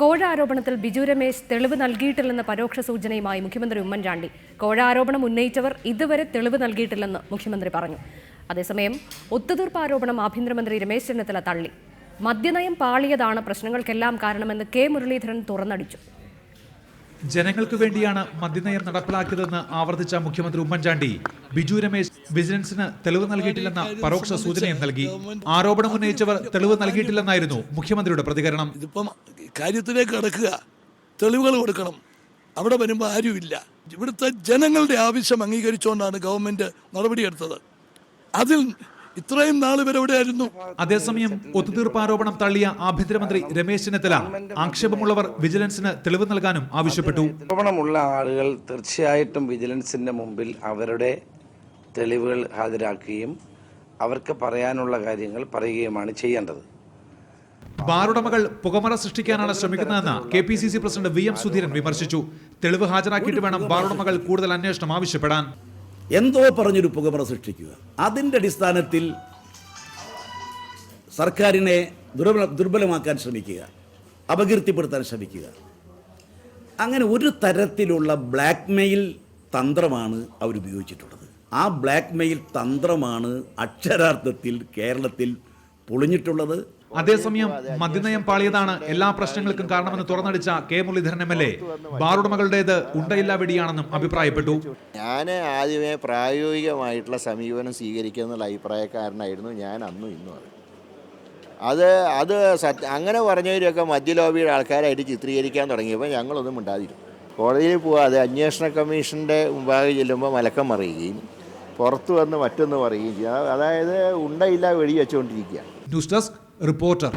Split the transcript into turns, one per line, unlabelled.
കോഴ ആരോപണത്തിൽ ബിജു രമേശ് തെളിവ് നൽകിയിട്ടില്ലെന്ന പരോക്ഷ സൂചനയുമായി മുഖ്യമന്ത്രി ഉമ്മൻചാണ്ടി. കോഴ ആരോപണം ഉന്നയിച്ചവർ ഇതുവരെ തെളിവ് നൽകിയിട്ടില്ലെന്ന് മുഖ്യമന്ത്രി പറഞ്ഞു. അതേസമയം ഒത്തുതീർപ്പ് ആരോപണം ആഭ്യന്തരമന്ത്രി രമേശ് ചെന്നിത്തല തള്ളി. മദ്യനയം പാളിയതാണ് പ്രശ്നങ്ങൾക്കെല്ലാം കാരണമെന്ന് കെ മുരളീധരൻ തുറന്നടിച്ചു.
ജനങ്ങൾക്ക് വേണ്ടിയാണ് മദ്യനയം നടപ്പിലാക്കിയതെന്ന് ആവർത്തിച്ച മുഖ്യമന്ത്രി ഉമ്മൻചാണ്ടി ബിജു രമേശ് വിജിലൻസിന് തെളിവ് നൽകിയിട്ടില്ലെന്ന പരോക്ഷ സൂചനയും നൽകി. ആരോപണം ഉന്നയിച്ചവർ തെളിവ് നൽകിയിട്ടില്ലെന്നായിരുന്നു മുഖ്യമന്ത്രിയുടെ പ്രതികരണം.
ഇതിപ്പം കാര്യത്തിലേക്ക് കടക്കുക, തെളിവുകൾ കൊടുക്കണം. അവിടെ വരുമ്പോൾ ആരുമില്ല. ഇവിടുത്തെ ജനങ്ങളുടെ ആവശ്യം അംഗീകരിച്ചുകൊണ്ടാണ് ഗവൺമെന്റ് നടപടിയെടുത്തത്. അതിൽ ഇത്രയും നാൾ വരെ എവിടെയായിരുന്നു?
അതേസമയം ഒത്തുതീർപ്പ് ആരോപണം തള്ളിയ ആഭ്യന്തരമന്ത്രി രമേശ് ചെന്നിത്തല ആക്ഷേപമുള്ളവർ വിജിലൻസിന് തെളിവ് നൽകാനും ആവശ്യപ്പെട്ടു.
ആരോപണമുള്ള ആളുകൾ തീർച്ചയായിട്ടും വിജിലൻസിന്റെ മുമ്പിൽ അവരുടെ തെളിവുകൾ ഹാജരാക്കുകയും അവർക്ക് പറയാനുള്ള കാര്യങ്ങൾ പറയുകയുമാണ് ചെയ്യേണ്ടത്.
ബാറുടമകൾ പുകമറ സൃഷ്ടിക്കാനാണ് ശ്രമിക്കുന്നതെന്ന് KPCC പ്രസിഡന്റ് VM സുധീരൻ വിമർശിച്ചു. തെളിവ് ഹാജരാക്കിയിട്ട് വേണം ബാറുടമകൾ കൂടുതൽ അന്വേഷണം ആവശ്യപ്പെടാൻ.
എന്തോ പറഞ്ഞൊരു പുകമറ സൃഷ്ടിക്കുക, അതിൻ്റെ അടിസ്ഥാനത്തിൽ സർക്കാരിനെ ദുർബലമാക്കാൻ ശ്രമിക്കുക, അപകീർത്തിപ്പെടുത്താൻ ശ്രമിക്കുക, അങ്ങനെ ഒരു തരത്തിലുള്ള ബ്ലാക്ക് മെയിൽ തന്ത്രമാണ് അവരുപയോഗിച്ചിട്ടുള്ളത്. ആ ബ്ലാക്ക് മെയിൽ തന്ത്രമാണ് അക്ഷരാർത്ഥത്തിൽ കേരളത്തിൽ പൊളിഞ്ഞിട്ടുള്ളത്.
അതേസമയം മദ്യനയം പാളിയതാണ് എല്ലാ പ്രശ്നങ്ങൾക്കും കാരണമെന്ന് തുറന്നടിച്ച കെ മുരളീധരൻ MLA ബാറുടമകളുടേത് ഉണ്ടയില്ലാ വെടിയാണെന്നും അഭിപ്രായപ്പെട്ടു.
ഞാൻ ആദ്യമേ പ്രായോഗികമായിട്ടുള്ള സമീപനം സ്വീകരിക്കുക എന്നുള്ള അഭിപ്രായക്കാരനായിരുന്നു ഞാൻ അന്നും ഇന്നും. അത് അങ്ങനെ പറഞ്ഞവരൊക്കെ മദ്യലോബിയുടെ ആൾക്കാരായിട്ട് ചിത്രീകരിക്കാൻ തുടങ്ങിയപ്പോൾ ഞങ്ങളൊന്നും മിണ്ടാതിരുന്നു. കോടതിയിൽ പോവാതെ അന്വേഷണ കമ്മീഷൻ്റെ മുമ്പാകെ ചെല്ലുമ്പോൾ മലക്കം മറിയുകയും പുറത്തു വന്ന് മറ്റൊന്ന് പറയുകയും ചെയ്യും. അതായത് ഉണ്ടയില്ല വെടി വെച്ചുകൊണ്ടിരിക്കുക.
News desk reporter.